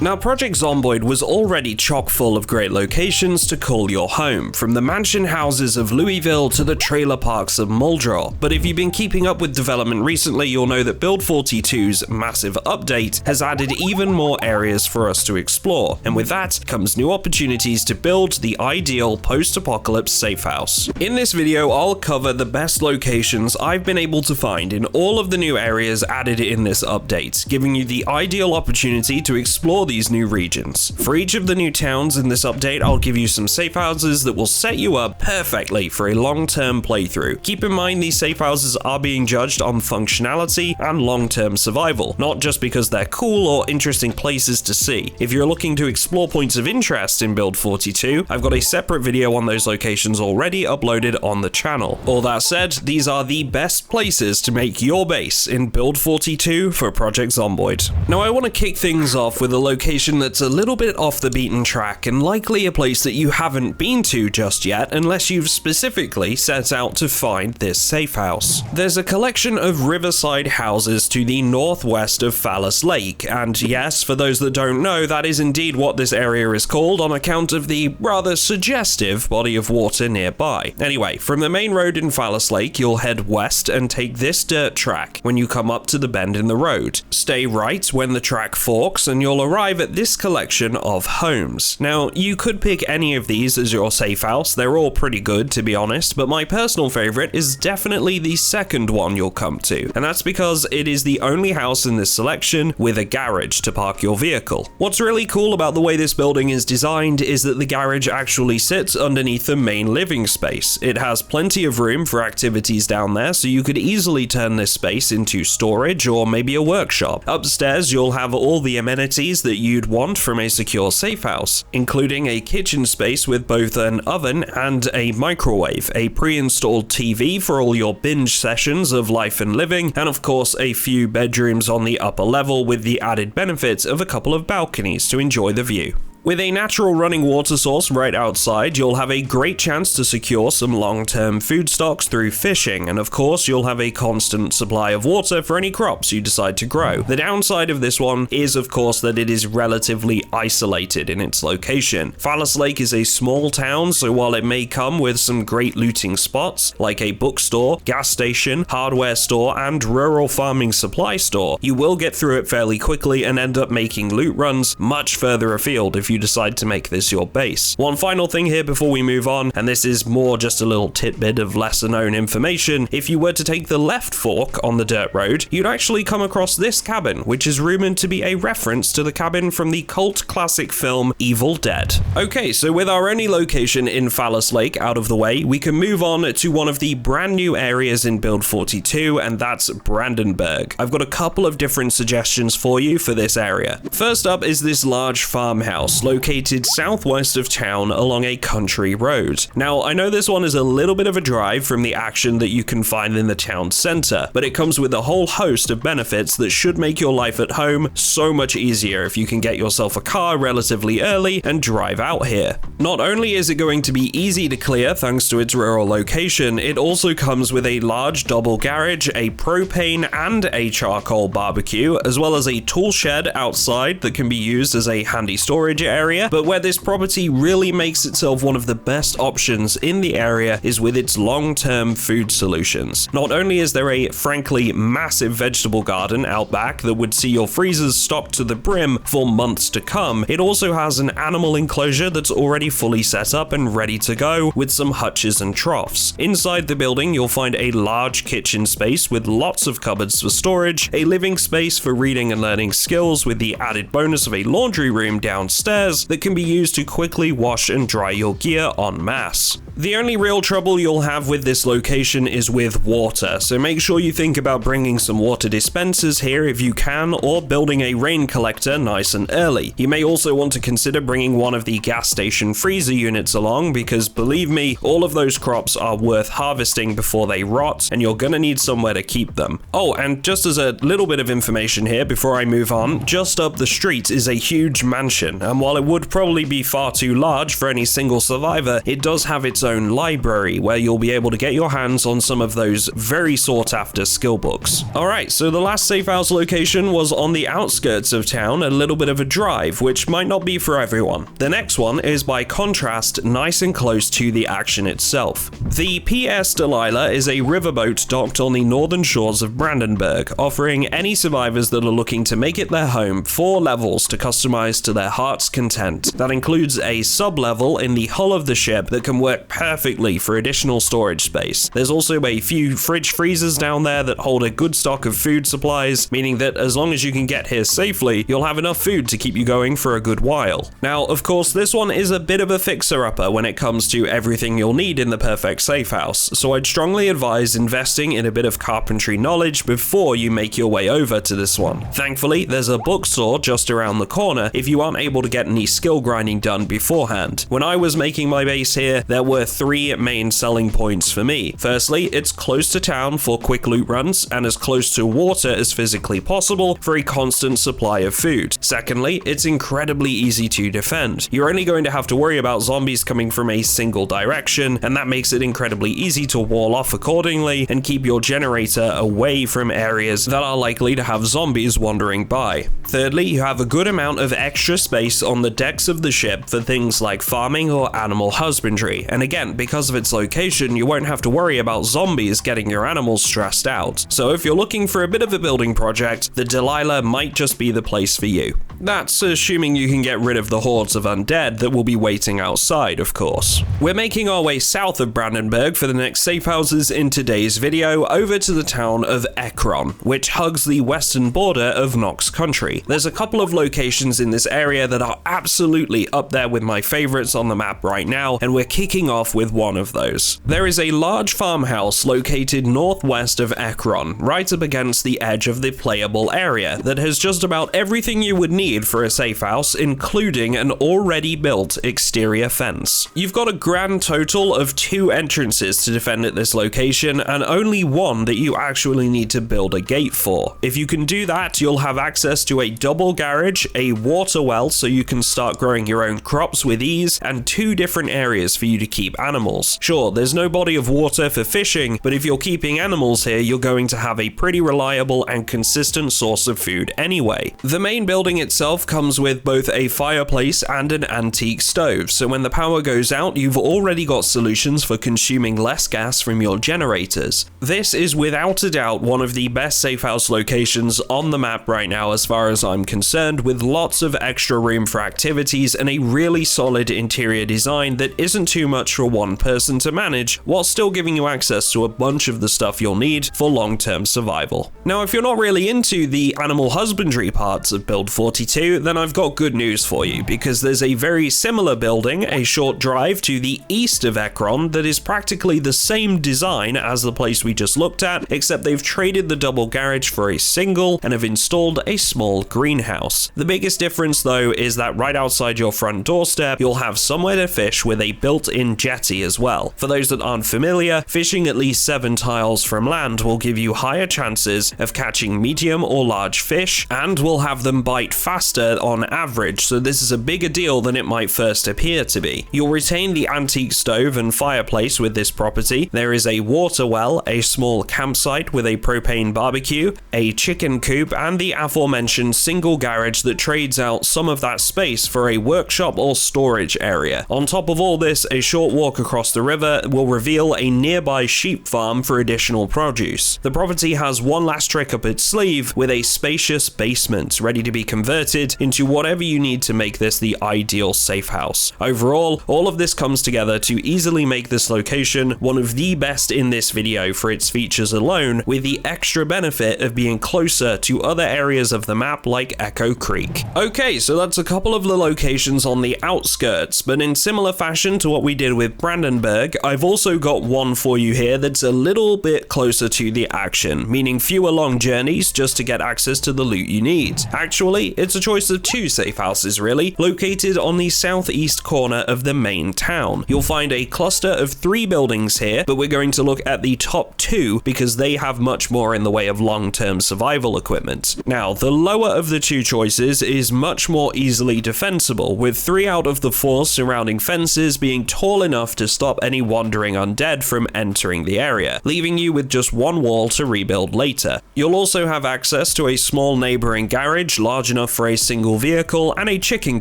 Now, Project Zomboid was already chock full of great locations to call your home, from the mansion houses of Louisville to the trailer parks of Muldrow. But if you've been keeping up with development recently, you'll know that Build 42's massive update has added even more areas for us to explore, and with that comes new opportunities to build the ideal post-apocalypse safe house. In this video, I'll cover the best locations I've been able to find in all of the new areas added in this update, giving you the ideal opportunity to explore these new regions. For each of the new towns in this update, I'll give you some safe houses that will set you up perfectly for a long-term playthrough. Keep in mind, these safe houses are being judged on functionality and long-term survival, not just because they're cool or interesting places to see. If you're looking to explore points of interest in Build 42, I've got a separate video on those locations already uploaded on the channel. All that said, these are the best places to make your base in Build 42 for Project Zomboid. Now, I want to kick things off with a location that's a little bit off the beaten track and likely a place that you haven't been to just yet unless you've specifically set out to find this safe house. There's a collection of riverside houses to the northwest of Fallus Lake, and yes, for those that don't know, that is indeed what this area is called on account of the rather suggestive body of water nearby. Anyway, from the main road in Fallus Lake, you'll head west and take this dirt track when you come up to the bend in the road. Stay right when the track forks and you'll arrive at this collection of homes. Now, you could pick any of these as your safe house, they're all pretty good to be honest, but my personal favorite is definitely the second one you'll come to, and that's because it is the only house in this selection with a garage to park your vehicle. What's really cool about the way this building is designed is that the garage actually sits underneath the main living space. It has plenty of room for activities down there, so you could easily turn this space into storage or maybe a workshop. Upstairs, you'll have all the amenities that you'd want from a secure safe house, including a kitchen space with both an oven and a microwave, a pre-installed TV for all your binge sessions of life and living, and of course a few bedrooms on the upper level with the added benefit of a couple of balconies to enjoy the view. With a natural running water source right outside, you'll have a great chance to secure some long-term food stocks through fishing, and of course you'll have a constant supply of water for any crops you decide to grow. The downside of this one is of course that it is relatively isolated in its location. Fallus Lake is a small town, so while it may come with some great looting spots, like a bookstore, gas station, hardware store, and rural farming supply store, you will get through it fairly quickly and end up making loot runs much further afield if you decide to make this your base. One final thing here before we move on, and this is more just a little tidbit of lesser known information. If you were to take the left fork on the dirt road, you'd actually come across this cabin, which is rumored to be a reference to the cabin from the cult classic film Evil Dead. Okay, so with our only location in Fallus Lake out of the way, we can move on to one of the brand new areas in Build 42, and that's Brandenburg. I've got a couple of different suggestions for you for this area. First up is this large farmhouse located southwest of town along a country road. Now, I know this one is a little bit of a drive from the action that you can find in the town center, but it comes with a whole host of benefits that should make your life at home so much easier if you can get yourself a car relatively early and drive out here. Not only is it going to be easy to clear thanks to its rural location, it also comes with a large double garage, a propane and a charcoal barbecue, as well as a tool shed outside that can be used as a handy storage area. But where this property really makes itself one of the best options in the area is with its long-term food solutions. Not only is there a frankly massive vegetable garden out back that would see your freezers stocked to the brim for months to come, it also has an animal enclosure that's already fully set up and ready to go with some hutches and troughs. Inside the building, you'll find a large kitchen space with lots of cupboards for storage, a living space for reading and learning skills with the added bonus of a laundry room downstairs that can be used to quickly wash and dry your gear en masse. The only real trouble you'll have with this location is with water, so make sure you think about bringing some water dispensers here if you can, or building a rain collector nice and early. You may also want to consider bringing one of the gas station freezer units along, because believe me, all of those crops are worth harvesting before they rot, and you're gonna need somewhere to keep them. Oh, and just as a little bit of information here before I move on, just up the street is a huge mansion, and while while it would probably be far too large for any single survivor, it does have its own library where you'll be able to get your hands on some of those very sought after skill books. Alright, so the last safe house location was on the outskirts of town, a little bit of a drive, which might not be for everyone. The next one is by contrast nice and close to the action itself. The PS Delilah is a riverboat docked on the northern shores of Brandenburg, offering any survivors that are looking to make it their home 4 levels to customize to their heart's content. That includes a sub-level in the hull of the ship that can work perfectly for additional storage space. There's also a few fridge freezers down there that hold a good stock of food supplies, meaning that as long as you can get here safely, you'll have enough food to keep you going for a good while. Now, of course, this one is a bit of a fixer-upper when it comes to everything you'll need in the perfect safe house, so I'd strongly advise investing in a bit of carpentry knowledge before you make your way over to this one. Thankfully, there's a bookstore just around the corner if you aren't able to get any skill grinding done beforehand. When I was making my base here, there were 3 main selling points for me. Firstly, it's close to town for quick loot runs and as close to water as physically possible for a constant supply of food. Secondly, it's incredibly easy to defend. You're only going to have to worry about zombies coming from a single direction, and that makes it incredibly easy to wall off accordingly and keep your generator away from areas that are likely to have zombies wandering by. Thirdly, you have a good amount of extra space on the decks of the ship for things like farming or animal husbandry, and again, because of its location, you won't have to worry about zombies getting your animals stressed out. So if you're looking for a bit of a building project, the Delilah might just be the place for you. That's assuming you can get rid of the hordes of undead that will be waiting outside, of course. We're making our way south of Brandenburg for the next safe houses in today's video, over to the town of Ekron, which hugs the western border of Knox country. There's a couple of locations in this area that are absolutely up there with my favorites on the map right now, and we're kicking off with one of those. There is a large farmhouse located northwest of Ekron, right up against the edge of the playable area, that has just about everything you would need for a safe house, including an already built exterior fence. You've got a grand total of 2 entrances to defend at this location, and only one that you actually need to build a gate for. If you can do that, you'll have access to a double garage, a water well so you can start growing your own crops with ease, and 2 different areas for you to keep animals. Sure, there's no body of water for fishing, but if you're keeping animals here, you're going to have a pretty reliable and consistent source of food anyway. The main building itself comes with both a fireplace and an antique stove, so when the power goes out, you've already got solutions for consuming less gas from your generators. This is without a doubt one of the best safe house locations on the map right now as far as I'm concerned, with lots of extra room for activities and a really solid interior design that isn't too much for one person to manage, while still giving you access to a bunch of the stuff you'll need for long-term survival. Now, if you're not really into the animal husbandry parts of Build 42, then I've got good news for you, because there's a very similar building a short drive to the east of Ekron that is practically the same design as the place we just looked at, except they've traded the double garage for a single and have installed a small greenhouse. The biggest difference though is that right outside your front doorstep, you'll have somewhere to fish with a built-in jetty as well. For those that aren't familiar, fishing at least 7 tiles from land will give you higher chances of catching medium or large fish, and will have them bite faster on average, so this is a bigger deal than it might first appear to be. You'll retain the antique stove and fireplace with this property. There is a water well, a small campsite with a propane barbecue, a chicken coop, and the aforementioned single garage that trades out some of that space for a workshop or storage area. On top of all this, a short walk across the river will reveal a nearby sheep farm for additional produce. The property has one last trick up its sleeve, with a spacious basement ready to be converted into whatever you need to make this the ideal safe house. Overall, all of this comes together to easily make this location one of the best in this video for its features alone, with the extra benefit of being closer to other areas of the map like Echo Creek. Okay, so that's a couple of the locations on the outskirts, but in similar fashion to what we did with Brandenburg, I've also got one for you here that's a little bit closer to the action, meaning fewer long journeys just to get access to the loot you need. Actually, it's a choice of 2 safe houses really, located on the southeast corner of the main town. You'll find a cluster of 3 buildings here, but we're going to look at the top 2 because they have much more in the way of long-term survival equipment. Now, the lower of the 2 choices is much more easily fully defensible, with 3 out of the 4 surrounding fences being tall enough to stop any wandering undead from entering the area, leaving you with just 1 wall to rebuild later. You'll also have access to a small neighboring garage large enough for a single vehicle and a chicken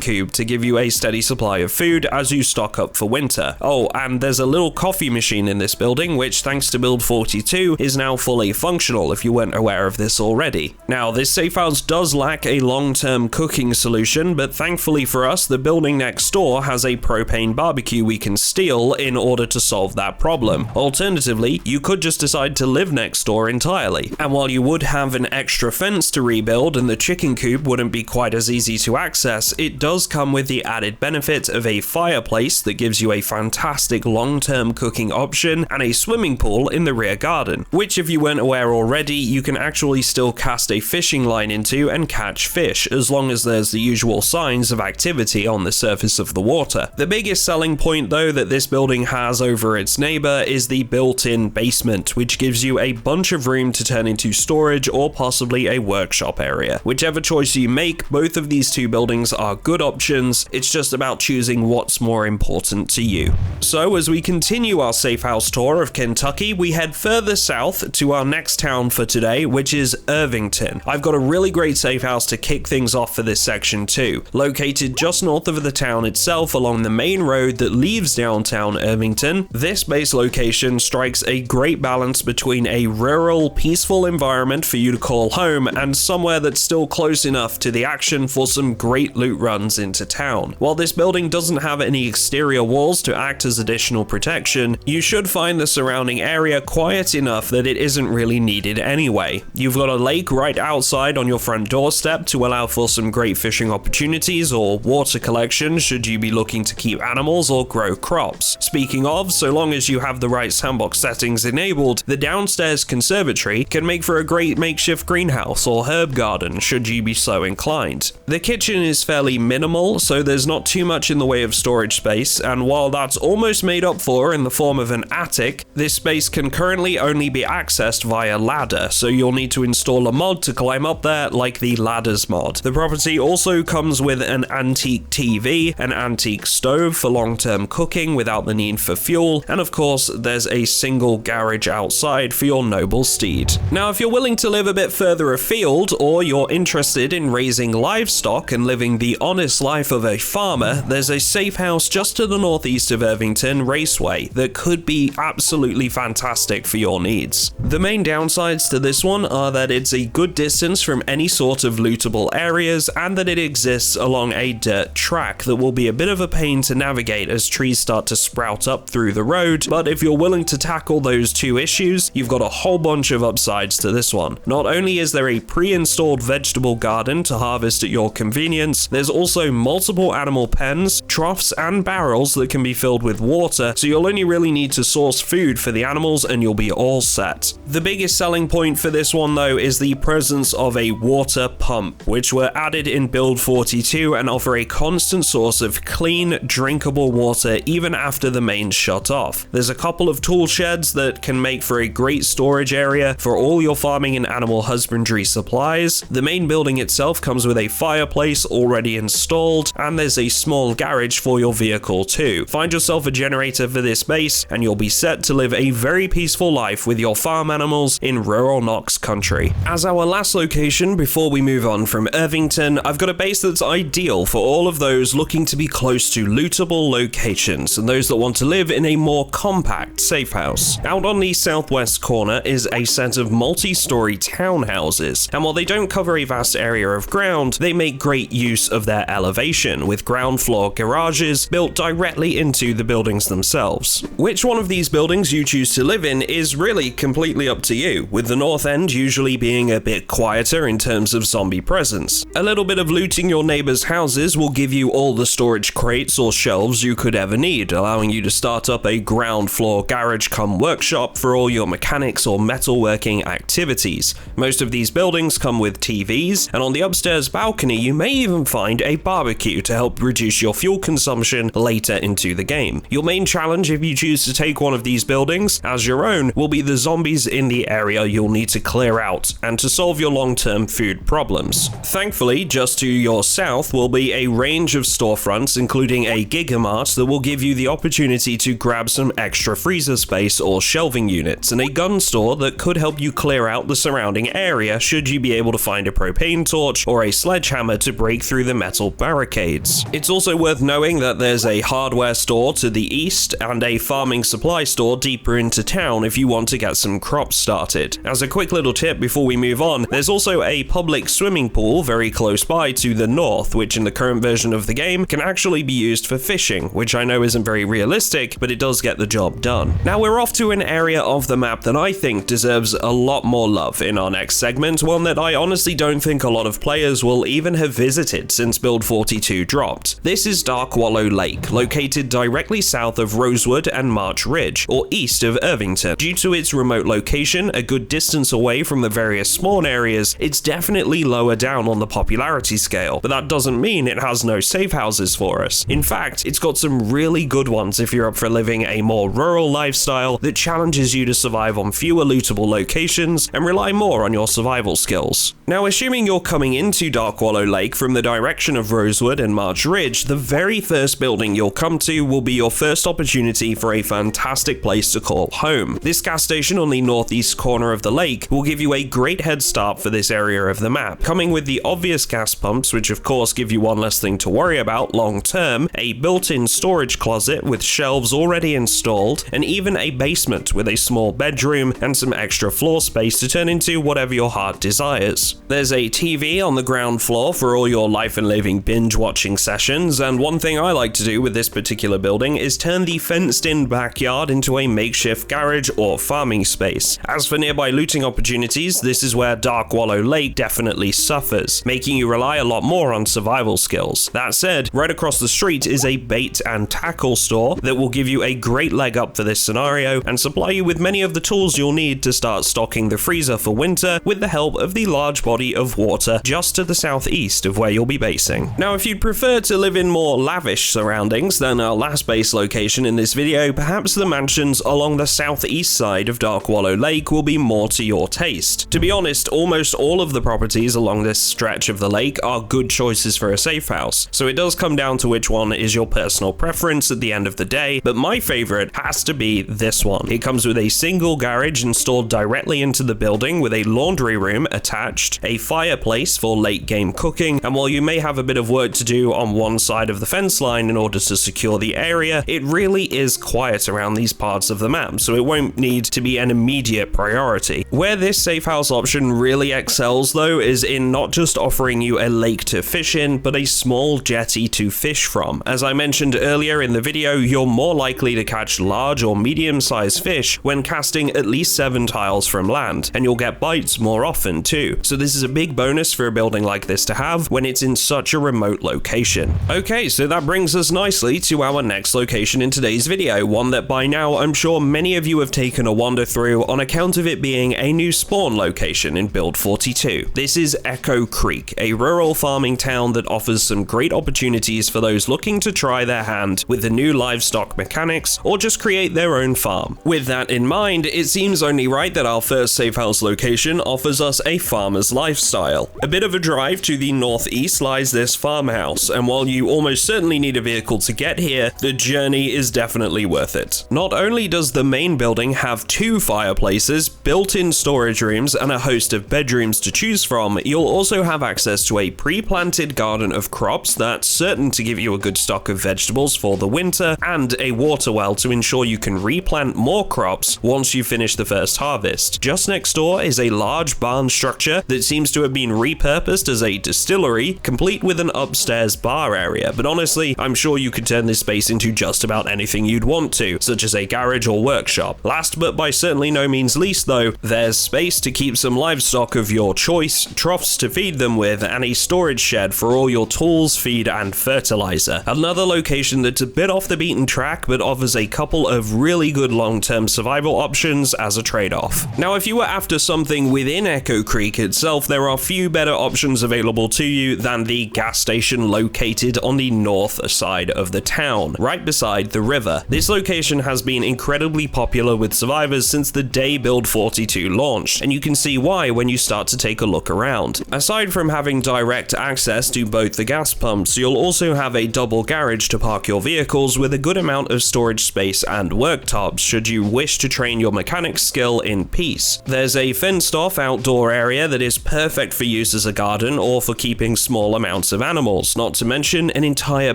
coop to give you a steady supply of food as you stock up for winter. Oh, and there's a little coffee machine in this building which, thanks to build 42, is now fully functional if you weren't aware of this already. Now, this safe house does lack a long-term cooking solution, but thankfully for us, the building next door has a propane barbecue we can steal in order to solve that problem. Alternatively, you could just decide to live next door entirely. And while you would have an extra fence to rebuild and the chicken coop wouldn't be quite as easy to access, it does come with the added benefit of a fireplace that gives you a fantastic long-term cooking option and a swimming pool in the rear garden, which, if you weren't aware already, you can actually still cast a fishing line into and catch fish, as long as there's the usual signs of activity on the surface of the water. The biggest selling point though that this building has over its neighbor is the built-in basement, which gives you a bunch of room to turn into storage or possibly a workshop area. Whichever choice you make, both of these 2 buildings are good options. It's just about choosing what's more important to you. So as we continue our safe house tour of Kentucky, we head further south to our next town for today, which is Irvington. I've got a really great safe house to kick things off for this section too. Located just north of the town itself along the main road that leaves downtown Irvington, this base location strikes a great balance between a rural, peaceful environment for you to call home and somewhere that's still close enough to the action for some great loot runs into town. While this building doesn't have any exterior walls to act as additional protection, you should find the surrounding area quiet enough that it isn't really needed anyway. You've got a lake right outside on your front doorstep to allow for some great fishing opportunities or water collection should you be looking to keep animals or grow crops. Speaking of, so long as you have the right sandbox settings enabled, the downstairs conservatory can make for a great makeshift greenhouse or herb garden should you be so inclined. The kitchen is fairly minimal, so there's not too much in the way of storage space, and while that's almost made up for in the form of an attic, this space can currently only be accessed via ladder, so you'll need to install a mod to climb up there, like the ladders mod. The property also comes with an antique TV, an antique stove for long-term cooking without the need for fuel, and of course there's a single garage outside for your noble steed. Now, if you're willing to live a bit further afield, or you're interested in raising livestock and living the honest life of a farmer, there's a safe house just to the northeast of Irvington Raceway that could be absolutely fantastic for your needs. The main downsides to this one are that it's a good distance from any sort of lootable areas and that it exists along a dirt track that will be a bit of a pain to navigate as trees start to sprout up through the road, but if you're willing to tackle those 2 issues, you've got a whole bunch of upsides to this one. Not only is there a pre-installed vegetable garden to harvest at your convenience, there's also multiple animal pens, troughs and barrels that can be filled with water, so you'll only really need to source food for the animals and you'll be all set. The biggest selling point for this one though is the presence of a water pump, which were added in build 42 and offer a constant source of clean, drinkable water even after the mains shut off. There's a couple of tool sheds that can make for a great storage area for all your farming and animal husbandry supplies. The main building itself comes with a fireplace already installed, and there's a small garage for your vehicle too. Find yourself a generator for this base and you'll be set to live a very peaceful life with your farm animals in rural Knox country. As our last location before we move on from Irvington, I've got a base that's ideal for all of those looking to be close to lootable locations and those that want to live in a more compact safe house. Out on the southwest corner is a set of multi-story townhouses, and while they don't cover a vast area of ground, they make great use of their elevation, with ground floor garages built directly into the buildings themselves. Which one of these buildings you choose to live in is really completely up to you, with the north end usually being a bit quieter in terms of zombie presence. A little bit of looting your neighbors' houses will give you all the storage crates or shelves you could ever need, allowing you to start up a ground floor garage come workshop for all your mechanics or metalworking activities. Most of these buildings come with TVs, and on the upstairs balcony you may even find a barbecue to help reduce your fuel consumption later into the game. Your main challenge if you choose to take one of these buildings as your own will be the zombies in the area you'll need to clear out and to solve your long-term food problems. Thankfully, just to your south south will be a range of storefronts, including a Gigamart that will give you the opportunity to grab some extra freezer space or shelving units, and a gun store that could help you clear out the surrounding area should you be able to find a propane torch or a sledgehammer to break through the metal barricades. It's also worth knowing that there's a hardware store to the east and a farming supply store deeper into town if you want to get some crops started. As a quick little tip before we move on, there's also a public swimming pool very close by to the north, which in the current version of the game can actually be used for fishing, which I know isn't very realistic, but it does get the job done. Now we're off to an area of the map that I think deserves a lot more love in our next segment, one that I honestly don't think a lot of players will even have visited since Build 42 dropped. This is Dark Wallow Lake, located directly south of Rosewood and March Ridge, or east of Irvington. Due to its remote location, a good distance away from the various spawn areas, it's definitely lower down on the popularity scale, but that doesn't mean it has no safe houses for us. In fact, it's got some really good ones if you're up for living a more rural lifestyle that challenges you to survive on fewer lootable locations and rely more on your survival skills. Now, assuming you're coming into Dark Wallow Lake from the direction of Rosewood and March Ridge, the very first building you'll come to will be your first opportunity for a fantastic place to call home. This gas station on the northeast corner of the lake will give you a great head start for this area of the map, coming with the obvious gas pumps, which of course give you one less thing to worry about long term, a built-in storage closet with shelves already installed, and even a basement with a small bedroom and some extra floor space to turn into whatever your heart desires. There's a TV on the ground floor for all your life and living binge watching sessions, and one thing I like to do with this particular building is turn the fenced-in backyard into a makeshift garage or farming space. As for nearby looting opportunities, this is where Dark Wallow Lake definitely suffers, making you rely a lot more on survival skills. That said, right across the street is a bait and tackle store that will give you a great leg up for this scenario and supply you with many of the tools you'll need to start stocking the freezer for winter with the help of the large body of water just to the southeast of where you'll be basing. Now, if you'd prefer to live in more lavish surroundings than our last base location in this video, perhaps the mansions along the southeast side of Dark Wallow Lake will be more to your taste. To be honest, almost all of the properties along this stretch of the lake are good choices for a safe house, so it does come down to which one is your personal preference at the end of the day, but my favorite has to be this one. It comes with a single garage installed directly into the building with a laundry room attached, a fireplace for late game cooking, and while you may have a bit of work to do on one side of the fence line in order to secure the area, it really is quiet around these parts of the map, so it won't need to be an immediate priority. Where this safe house option really excels though is in not just offering you a lake to fish in, but a small jetty to fish from. As I mentioned earlier in the video, you're more likely to catch large or medium-sized fish when casting at least 7 tiles from land, and you'll get bites more often too. So this is a big bonus for a building like this to have when it's in such a remote location. Okay, so that brings us nicely to our next location in today's video, one that by now I'm sure many of you have taken a wander through on account of it being a new spawn location in Build 42. This is Echo Creek, a rural farming town that offers some great opportunities for those looking to try their hand with the new livestock mechanics or just create their own farm. With that in mind, it seems only right that our first safe house location offers us a farmer's lifestyle. A bit of a drive to the northeast lies this farmhouse, and while you almost certainly need a vehicle to get here, the journey is definitely worth it. Not only does the main building have 2 fireplaces, built-in storage rooms, and a host of bedrooms to choose from, you'll also have access to a pre-planted garden of crops that's certain to give you a good stock of vegetables for the winter, and a water well to ensure you can replant more crops once you finish the first harvest. Just next door is a large barn structure that seems to have been repurposed as a distillery, complete with an upstairs bar area, but honestly, I'm sure you could turn this space into just about anything you'd want to, such as a garage or workshop. Last but by certainly no means least though, there's space to keep some livestock of your choice, troughs to feed them with, and a storage shed for all your tools, feed, and fertilizer. Another location that's a bit off the beaten track but offers a couple of really good long-term survival options as a trade-off. Now, if you were after something within Echo Creek itself, there are few better options available to you than the gas station located on the north side of the town, right beside the river. This location has been incredibly popular with survivors since the day Build 42 launched, and you can see why when you start to take a look around. Aside from having direct access to both the gas pumps, you'll also have a double garage to park your vehicles with a good amount of storage space and worktops should you wish to train your mechanics skill in peace. There's a fenced off outdoor area that is perfect for use as a garden or for keeping small amounts of animals, not to mention an entire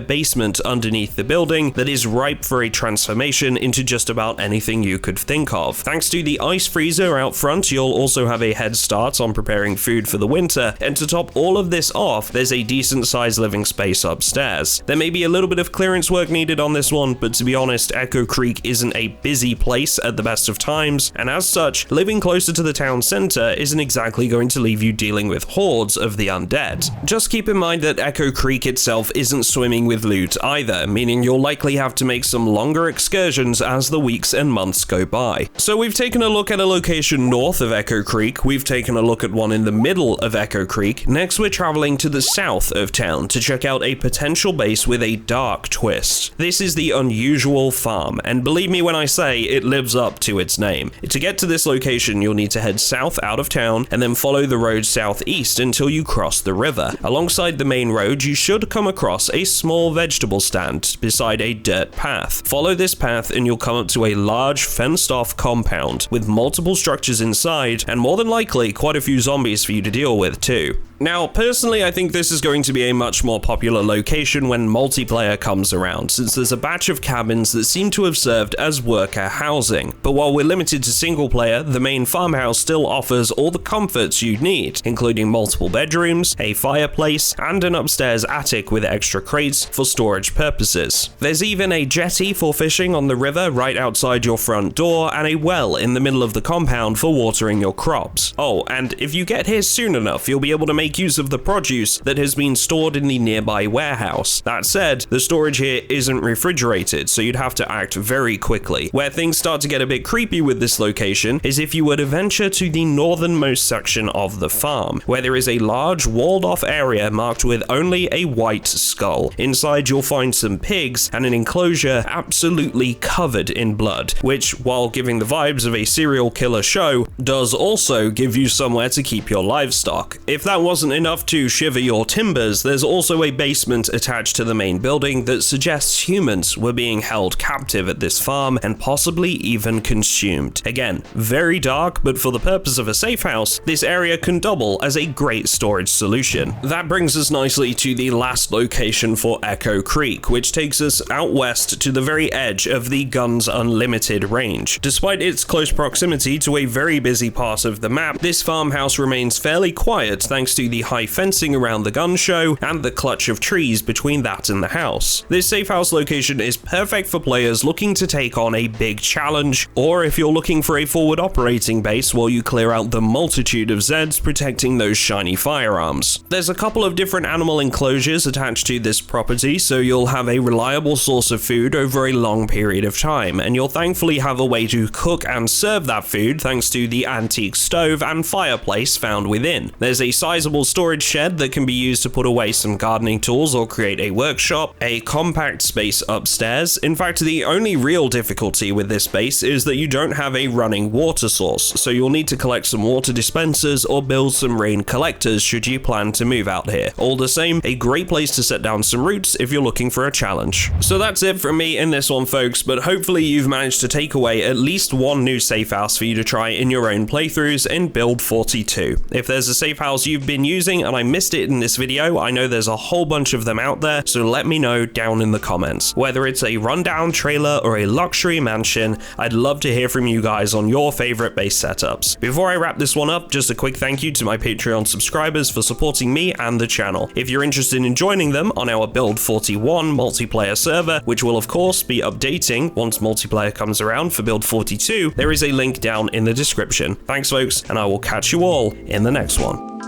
basement underneath the building that is ripe for a transformation into just about anything you could think of. Thanks to the ice freezer out front, you'll also have a head start on preparing food for the winter, and to top all of this off, there's a decent sized living space upstairs. There may be a little bit of clearance work needed on this one, but to be honest, Echo Creek isn't a busy place at the best of times, and as such, living closer to the town center isn't exactly going to leave you dealing with hordes of the undead. Just keep in mind that Echo Creek itself isn't swimming with loot either, meaning you'll likely have to make some longer excursions as the weeks and months go by. So we've taken a look at a location north of Echo Creek, we've taken a look at one in the middle of Echo Creek, next we're traveling to the south of town to check out a potential base with a dark twist. This is the Unusual Farm, and believe me when I say it lives up to its name. To get to this location, you'll need to head south out of town and then follow the road southeast until you cross the river. Alongside the main road, you should come across a small vegetable stand beside a dirt path. Follow this path and you'll come up to a large fenced off compound with multiple structures inside and more than likely quite a few zombies for you to deal with too. Now, personally, I think this is going to be a much more popular location when multiplayer comes around, since there's a batch of cabins that seem to have served as worker housing. But while we're limited to single player, the main farmhouse still offers all the comforts you need, including multiple bedrooms, a fireplace, and an upstairs attic with extra crates for storage purposes. There's even a jetty for fishing on the river right outside your front door, and a well in the middle of the compound for watering your crops. Oh, and if you get here soon enough, you'll be able to make use of the produce that has been stored in the nearby warehouse. That said, the storage here isn't refrigerated, so you'd have to act very quickly. Where things start to get a bit creepy with this location is if you were to venture to the northernmost section of the farm, where there is a large walled off area marked with only a white skull. Inside you'll find some pigs and an enclosure absolutely covered in blood, which, while giving the vibes of a serial killer show, does also give you somewhere to keep your livestock. If that wasn't enough to shiver your timbers, there's also a basement attached to the main building that suggests humans were being held captive at this farm and possibly even consumed. Again, very dark, but for the purpose of a safe house, this area can double as a great storage solution. That brings us nicely to the last location for Echo Creek, which takes us out west to the very edge of the Guns Unlimited range. Despite its close proximity to a very busy part of the map, this farmhouse remains fairly quiet thanks to the high fencing around the gun show and the clutch of trees between that and the house. This safe house location is perfect for players looking to take on a big challenge, or if you're looking for a forward operating base while you clear out the multitude of Zeds protecting those shiny firearms. There's a couple of different animal enclosures attached to this property, so you'll have a reliable source of food over a long period of time, and you'll thankfully have a way to cook and serve that food thanks to the antique stove and fireplace found within. There's a sizable storage shed that can be used to put away some gardening tools or create a workshop, a compact space upstairs. In fact, the only real difficulty with this base is that you don't have a running water source, so you'll need to collect some water dispensers or build some rain collectors should you plan to move out here. All the same, a great place to set down some roots if you're looking for a challenge. So that's it from me in this one, folks, but hopefully you've managed to take away at least one new safe house for you to try in your own playthroughs in Build 42. If there's a safe house you've been using and I missed it in this video, I know there's a whole bunch of them out there, so let me know down in the comments. Whether it's a rundown trailer or a luxury mansion, I'd love to hear from you guys on your favorite base setups. Before I wrap this one up, just a quick thank you to my Patreon subscribers for supporting me and the channel. If you're interested in joining them on our Build 41 multiplayer server, which will of course be updating once multiplayer comes around for Build 42, there is a link down in the description. Thanks folks, and I will catch you all in the next one.